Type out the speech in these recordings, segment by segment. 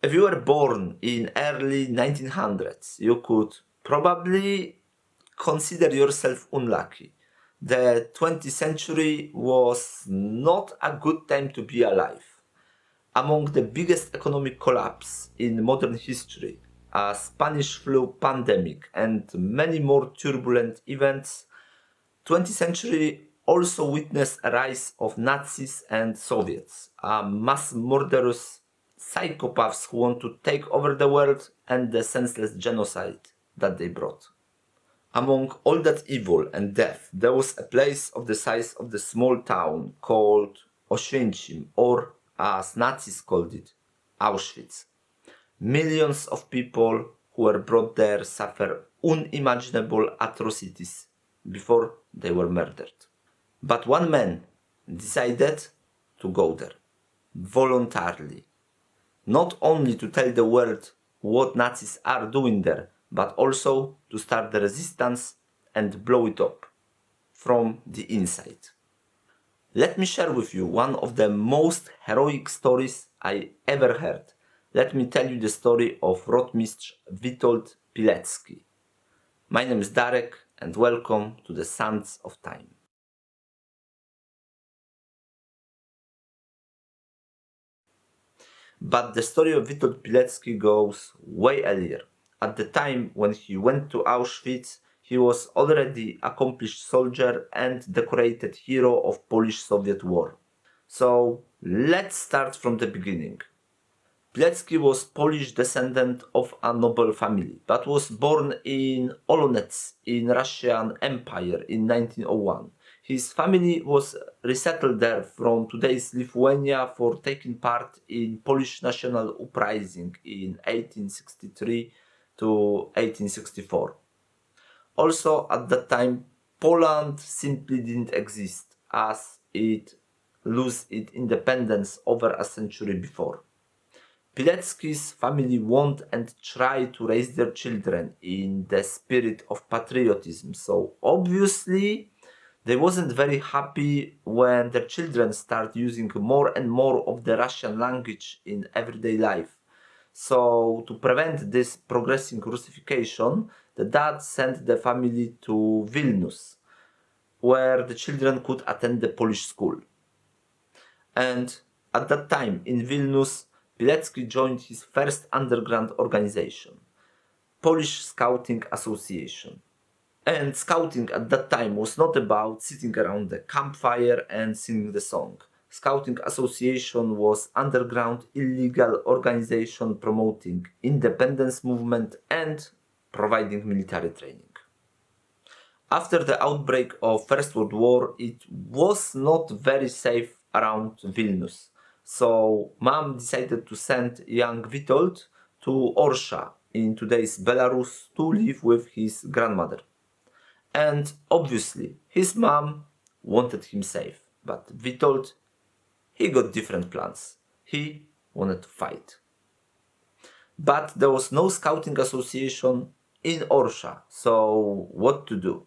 If you were born in early 1900s, you could probably consider yourself unlucky. The 20th century was not a good time to be alive. Among the biggest economic collapse in modern history, a Spanish flu pandemic and many more turbulent events, 20th century also witnessed a rise of Nazis and Soviets, mass murderous psychopaths who want to take over the world, and the senseless genocide that they brought. Among all that evil and death, there was a place of the size of the small town called Oświęcim, or as Nazis called it, Auschwitz. Millions of people who were brought there suffer unimaginable atrocities before they were murdered. But one man decided to go there, voluntarily. Not only to tell the world what Nazis are doing there, but also to start the resistance and blow it up from the inside. Let me share with you one of the most heroic stories I ever heard. Let me tell you the story of Rotmistrz Witold Pilecki. My name is Darek and welcome to the Sands of Time. But the story of Witold Pilecki goes way earlier. At the time when he went to Auschwitz, he was already accomplished soldier and decorated hero of Polish-Soviet war. So let's start from the beginning. Pilecki was Polish descendant of a noble family, but was born in Olonets in Russian Empire in 1901. His family was resettled there from today's Lithuania for taking part in Polish national uprising in 1863 to 1864. Also at that time, Poland simply didn't exist as it lost its independence over a century before. Pilecki's family want and try to raise their children in the spirit of patriotism, so obviously they wasn't very happy when their children start using more and more of the Russian language in everyday life. So to prevent this progressing Russification, the dad sent the family to Vilnius, where the children could attend the Polish school. And at that time in Vilnius, Pilecki joined his first underground organization, Polish Scouting Association. And scouting at that time was not about sitting around the campfire and singing the song. Scouting Association was underground illegal organization promoting independence movement and providing military training. After the outbreak of First World War, it was not very safe around Vilnius. So mom decided to send young Witold to Orsha in today's Belarus to live with his grandmother. And obviously, his mom wanted him safe, but Witold, he got different plans. He wanted to fight. But there was no scouting association in Orsha, so what to do?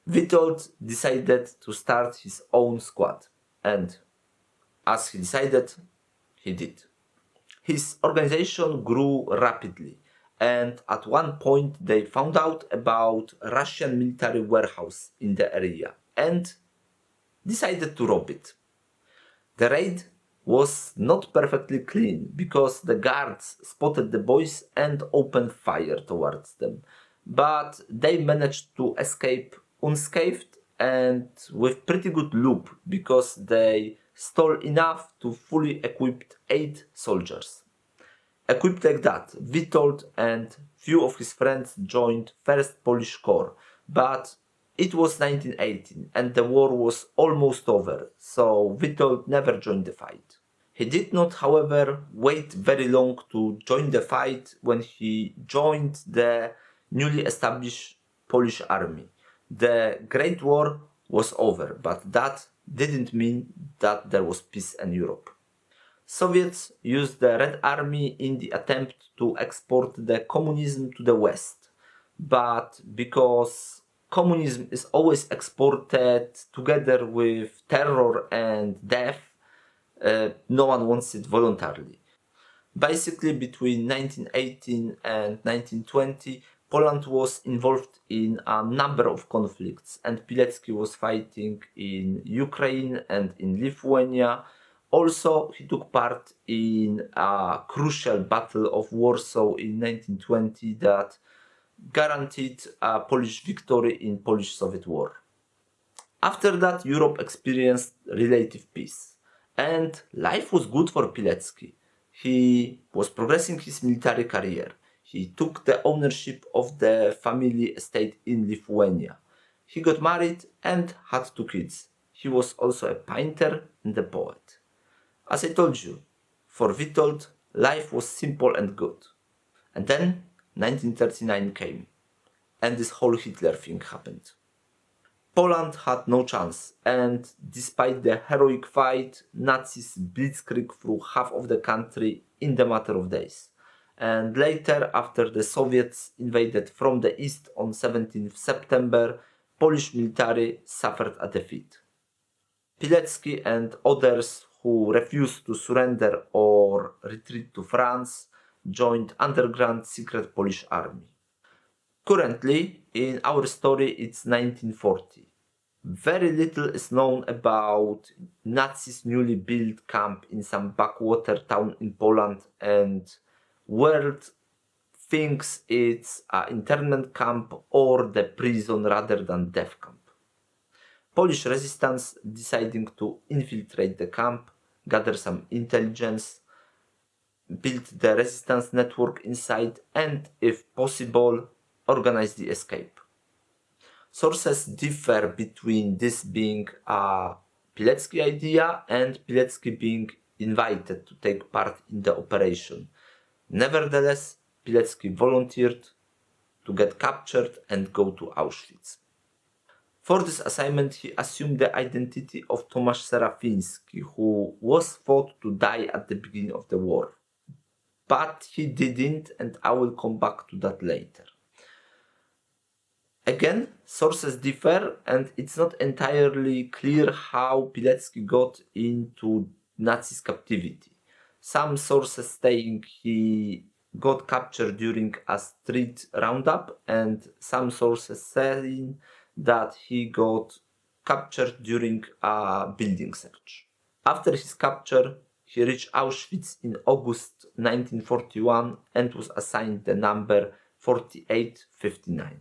Witold decided to start his own squad, and as he decided, he did. His organization grew rapidly, and at one point they found out about Russian military warehouse in the area and decided to rob it. The raid was not perfectly clean because the guards spotted the boys and opened fire towards them, but they managed to escape unscathed and with pretty good loot because they stole enough to fully equip 8 soldiers. Equipped like that, Witold and few of his friends joined 1st Polish Corps, but it was 1918 and the war was almost over, so Witold never joined the fight. He did not, however, wait very long to join the fight when he joined the newly established Polish army. The Great War was over, but that didn't mean that there was peace in Europe. Soviets used the Red Army in the attempt to export the communism to the West. But because communism is always exported together with terror and death, no one wants it voluntarily. Basically, between 1918 and 1920, Poland was involved in a number of conflicts, and Pilecki was fighting in Ukraine and in Lithuania. Also, he took part in a crucial Battle of Warsaw in 1920 that guaranteed a Polish victory in Polish-Soviet War. After that, Europe experienced relative peace, and life was good for Pilecki. He was progressing his military career. He took the ownership of the family estate in Lithuania. He got married and had 2 kids. He was also a painter and a poet. As I told you, for Witold, life was simple and good. And then 1939 came, and this whole Hitler thing happened. Poland had no chance, and despite the heroic fight, Nazis blitzkrieg through half of the country in the matter of days. And later, after the Soviets invaded from the east on 17th September, Polish military suffered a defeat. Pilecki and others who refused to surrender or retreat to France joined underground secret Polish army. Currently, in our story, it's 1940. Very little is known about Nazis' newly built camp in some backwater town in Poland, and world thinks it's an internment camp or the prison rather than death camp. Polish resistance deciding to infiltrate the camp, gather some intelligence, build the resistance network inside, and if possible, organize the escape. Sources differ between this being a Pilecki idea and Pilecki being invited to take part in the operation. Nevertheless, Pilecki volunteered to get captured and go to Auschwitz. For this assignment, he assumed the identity of Tomasz Serafiński, who was thought to die at the beginning of the war. But he didn't, and I will come back to that later. Again, sources differ, and it's not entirely clear how Pilecki got into Nazi captivity. Some sources saying he got captured during a street roundup, and some sources saying that he got captured during a building search. After his capture, he reached Auschwitz in August 1941 and was assigned the number 4859.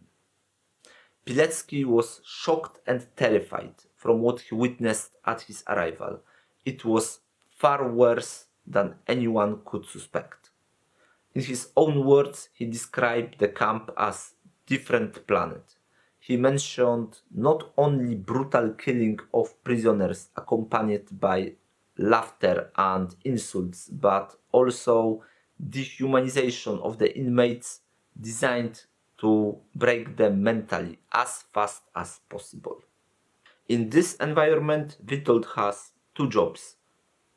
Pilecki was shocked and terrified from what he witnessed at his arrival. It was far worse than anyone could suspect. In his own words, he described the camp as different planet. He mentioned not only brutal killing of prisoners accompanied by laughter and insults, but also dehumanization of the inmates designed to break them mentally as fast as possible. In this environment, Witold has 2 jobs.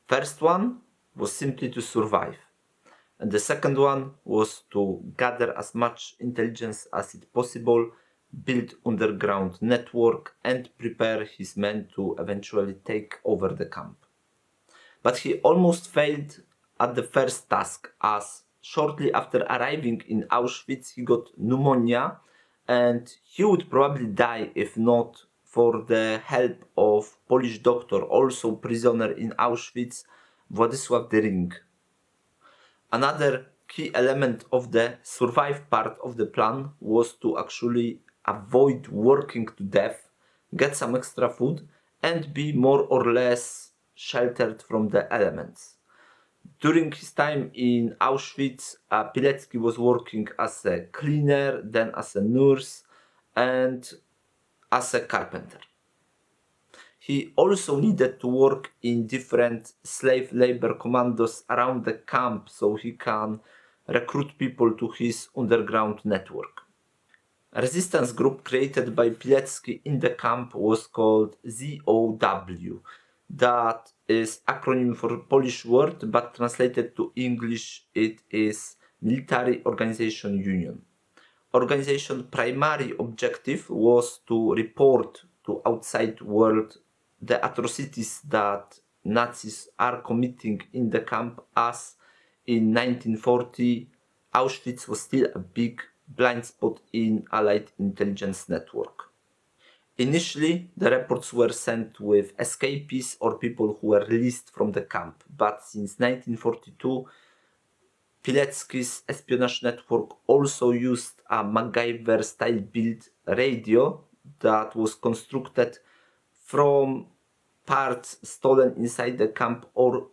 First one was simply to survive, and the second one was to gather as much intelligence as it possible, build underground network, and prepare his men to eventually take over the camp. But he almost failed at the first task, as shortly after arriving in Auschwitz he got pneumonia, and he would probably die if not for the help of Polish doctor, also prisoner in Auschwitz, Władysław Dyring. Another key element of the survive part of the plan was to actually avoid working to death, get some extra food, and be more or less sheltered from the elements. During his time in Auschwitz, Pilecki was working as a cleaner, then as a nurse, and as a carpenter. He also needed to work in different slave labor commandos around the camp so he can recruit people to his underground network. A resistance group created by Pilecki in the camp was called ZOW. That is acronym for Polish word, but translated to English it is Military Organization Union. Organization primary objective was to report to outside world the atrocities that Nazis are committing in the camp, as in 1940, Auschwitz was still a big blind spot in Allied intelligence network. Initially, the reports were sent with escapees or people who were released from the camp, but since 1942, Pilecki's espionage network also used a MacGyver-style built radio that was constructed from parts stolen inside the camp or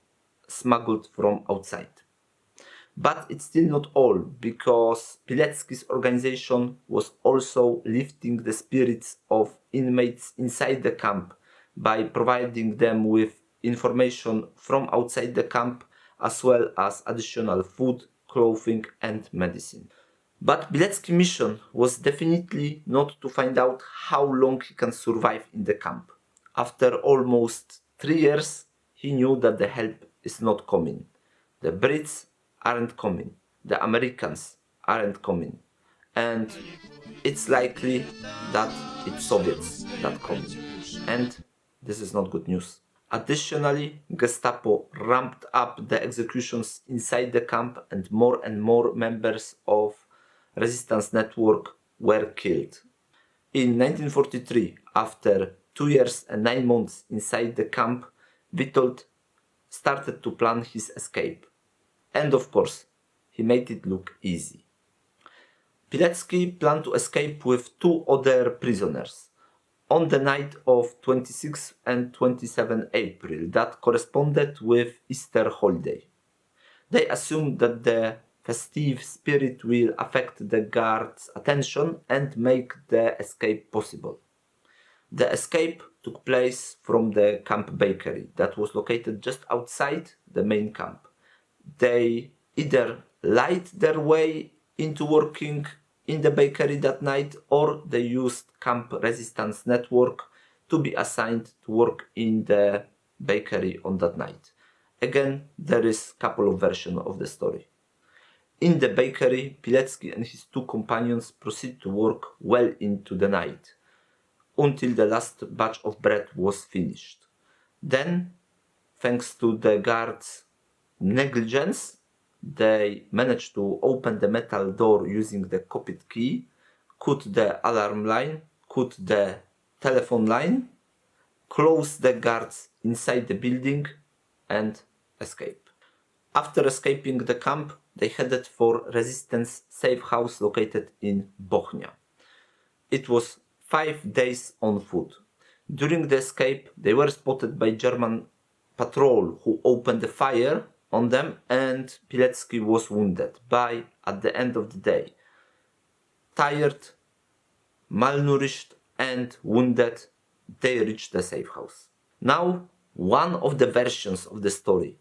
smuggled from outside. But it's still not all, because Pilecki's organization was also lifting the spirits of inmates inside the camp by providing them with information from outside the camp, as well as additional food, clothing, and medicine. But Pilecki's mission was definitely not to find out how long he can survive in the camp. After almost 3 years, he knew that the help is not coming. The Brits aren't coming. The Americans aren't coming. And it's likely that it's Soviets that come. And this is not good news. Additionally, Gestapo ramped up the executions inside the camp, and more members of resistance network were killed. In 1943, after 2 years and 9 months inside the camp, Witold started to plan his escape. And of course, he made it look easy. Pilecki planned to escape with 2 other prisoners on the night of 26 and 27 April that corresponded with Easter holiday. They assumed that the festive spirit will affect the guards' attention and make the escape possible. The escape took place from the camp bakery that was located just outside the main camp. They either lied their way into working in the bakery that night, or they used camp resistance network to be assigned to work in the bakery on that night. Again, there is a couple of versions of the story. In the bakery, Pilecki and his 2 companions proceeded to work well into the night, until the last batch of bread was finished. Then, thanks to the guards' negligence, they managed to open the metal door using the copied key, cut the alarm line, cut the telephone line, close the guards inside the building, and escape. After escaping the camp, they headed for resistance safe house located in Bochnia. It was 5 days on foot. During the escape, they were spotted by German patrol who opened the fire on them, and Pilecki was wounded by, at the end of the day, tired, malnourished, and wounded, they reached the safe house. Now, one of the versions of the story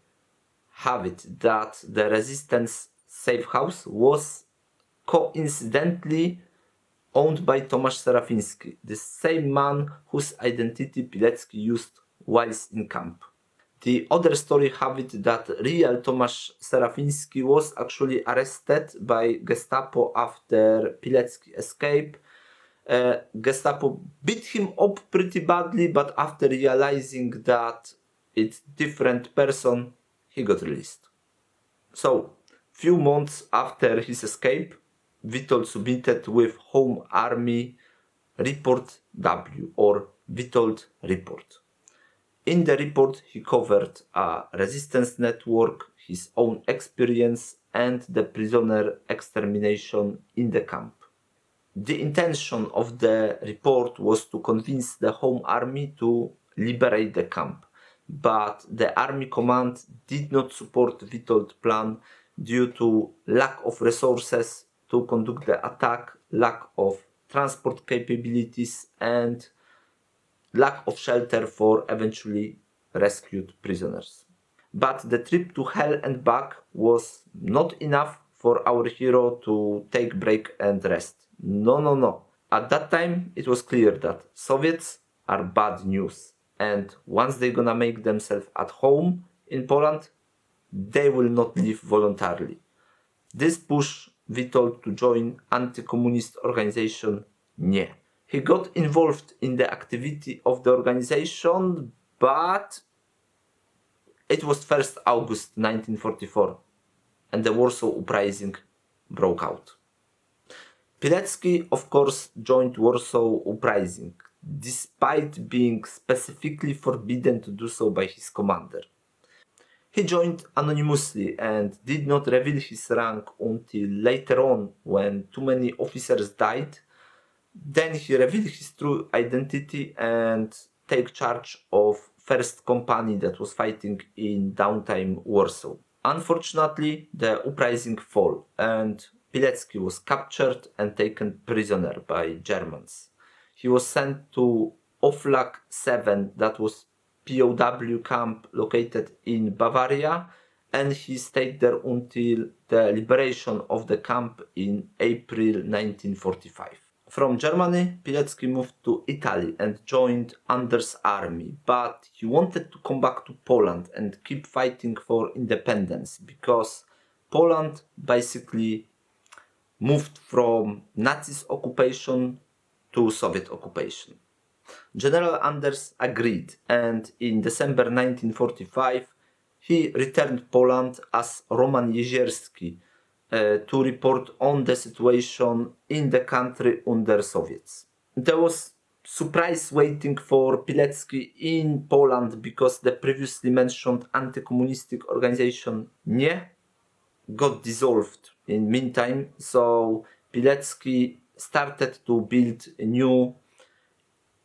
have it that the resistance safe house was coincidentally owned by Tomasz Serafiński, the same man whose identity Pilecki used whilst in camp. The other story have it that real Tomasz Serafiński was actually arrested by Gestapo after Pilecki escape. Gestapo beat him up pretty badly, but after realizing that it's different person, he got released. So, few months after his escape, Witold submitted with Home Army Report W, or Witold Report. In the report, he covered a resistance network, his own experience, and the prisoner extermination in the camp. The intention of the report was to convince the Home Army to liberate the camp, but the Army Command did not support Witold's plan due to lack of resources to conduct the attack, lack of transport capabilities, and lack of shelter for eventually rescued prisoners. But the trip to hell and back was not enough for our hero to take break and rest. No. At that time, it was clear that Soviets are bad news, and once they're gonna make themselves at home in Poland, they will not leave voluntarily. This pushed Witold to join anti-communist organization Nie. He got involved in the activity of the organization, but it was 1st August 1944, and the Warsaw Uprising broke out. Pilecki, of course, joined Warsaw Uprising, despite being specifically forbidden to do so by his commander. He joined anonymously and did not reveal his rank until later on when too many officers died. Then he revealed his true identity and take charge of first company that was fighting in downtime Warsaw. Unfortunately, the uprising fell and Pilecki was captured and taken prisoner by Germans. He was sent to Oflag 7, that was POW camp located in Bavaria, and he stayed there until the liberation of the camp in April 1945. From Germany, Pilecki moved to Italy and joined Anders' army, but he wanted to come back to Poland and keep fighting for independence because Poland basically moved from Nazis' occupation to Soviet occupation. General Anders agreed, and in December 1945 he returned Poland as Roman Jezierski to report on the situation in the country under Soviets. There was surprise waiting for Pilecki in Poland because the previously mentioned anti-communistic organization NIE got dissolved in meantime, so Pilecki started to build a new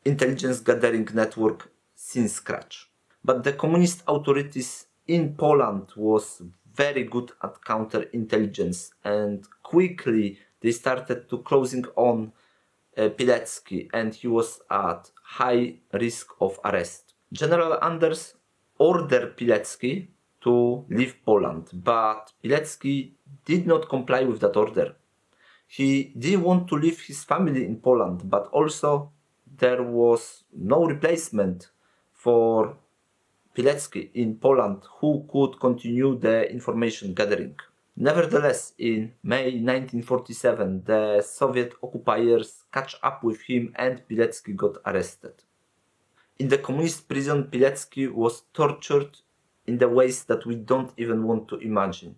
intelligence gathering network since scratch. But the communist authorities in Poland was very good at counterintelligence and quickly they started to closing on Pilecki and he was at high risk of arrest. General Anders ordered Pilecki to leave Poland, but Pilecki did not comply with that order. He didn't want to leave his family in Poland, but also there was no replacement for Pilecki in Poland who could continue the information gathering. Nevertheless, in May 1947, the Soviet occupiers catch up with him and Pilecki got arrested. In the communist prison, Pilecki was tortured in the ways that we don't even want to imagine.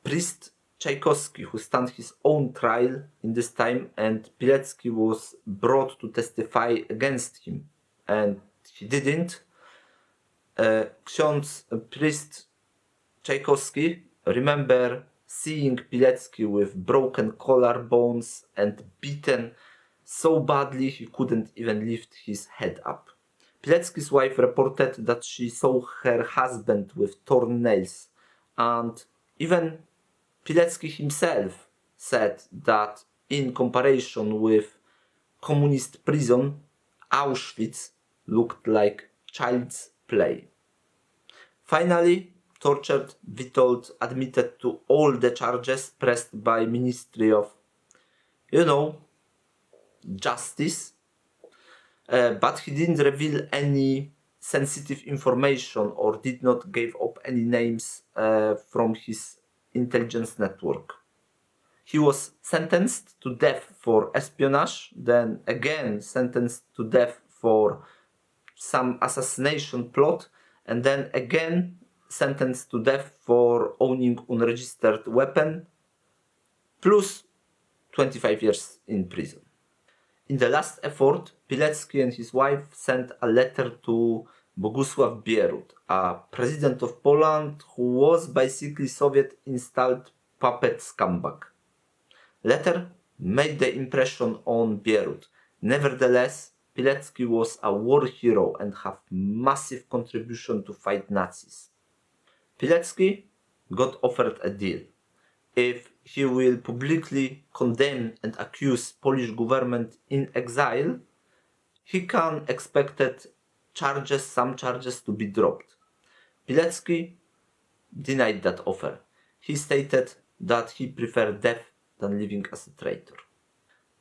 Priest Tchaikovsky, who stand his own trial in this time, and Pilecki was brought to testify against him, and he didn't. Priest Tchaikovsky remember seeing Pilecki with broken collarbones and beaten so badly he couldn't even lift his head up. Pilecki's wife reported that she saw her husband with torn nails, and even Pilecki himself said that in comparison with communist prison, Auschwitz looked like child's play. Finally, tortured Witold admitted to all the charges pressed by Ministry of, Justice, but he didn't reveal any sensitive information or did not give up any names from his intelligence network. He was sentenced to death for espionage, then again sentenced to death for some assassination plot, and then again sentenced to death for owning unregistered weapon, plus 25 years in prison. In the last effort, Pilecki and his wife sent a letter to Bogusław Bierut, a president of Poland who was basically Soviet-installed puppet scumbag. Letter made the impression on Bierut. Nevertheless, Pilecki was a war hero and had massive contribution to fight Nazis. Pilecki got offered a deal. If he will publicly condemn and accuse Polish government in exile, he can expect some charges to be dropped. Pilecki denied that offer. He stated that he preferred death than living as a traitor.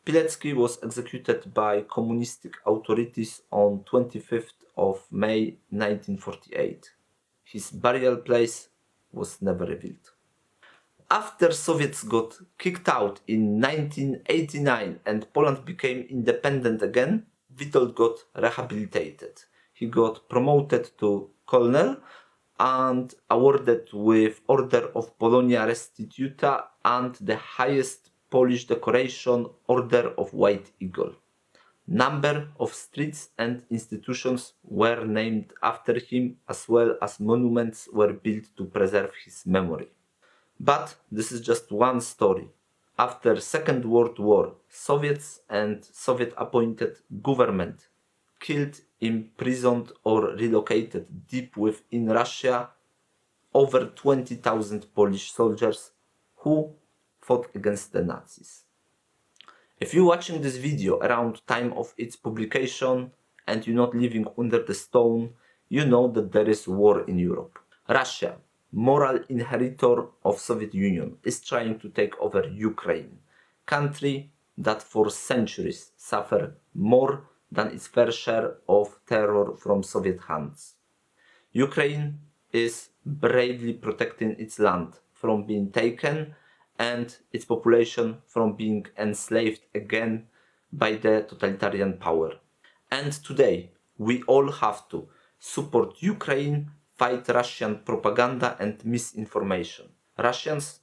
Pilecki was executed by communistic authorities on 25th of May 1948. His burial place was never revealed. After Soviets got kicked out in 1989 and Poland became independent again, Witold got rehabilitated. He got promoted to colonel and awarded with Order of Polonia Restituta and the highest Polish decoration, Order of White Eagle. Number of streets and institutions were named after him, as well as monuments were built to preserve his memory. But this is just one story. After Second World War, Soviets and Soviet-appointed government killed, imprisoned or relocated deep within Russia over 20,000 Polish soldiers who fought against the Nazis. If you're watching this video around time of its publication and you're not living under the stone, you know that there is war in Europe. Russia, moral inheritor of Soviet Union, is trying to take over Ukraine, country that for centuries suffered more than its fair share of terror from Soviet hands. Ukraine is bravely protecting its land from being taken and its population from being enslaved again by the totalitarian power. And today, we all have to support Ukraine, fight Russian propaganda and misinformation. Russians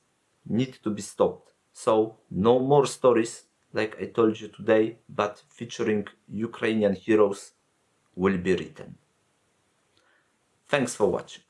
need to be stopped. So, no more stories like I told you today, but featuring Ukrainian heroes will be written. Thanks for watching.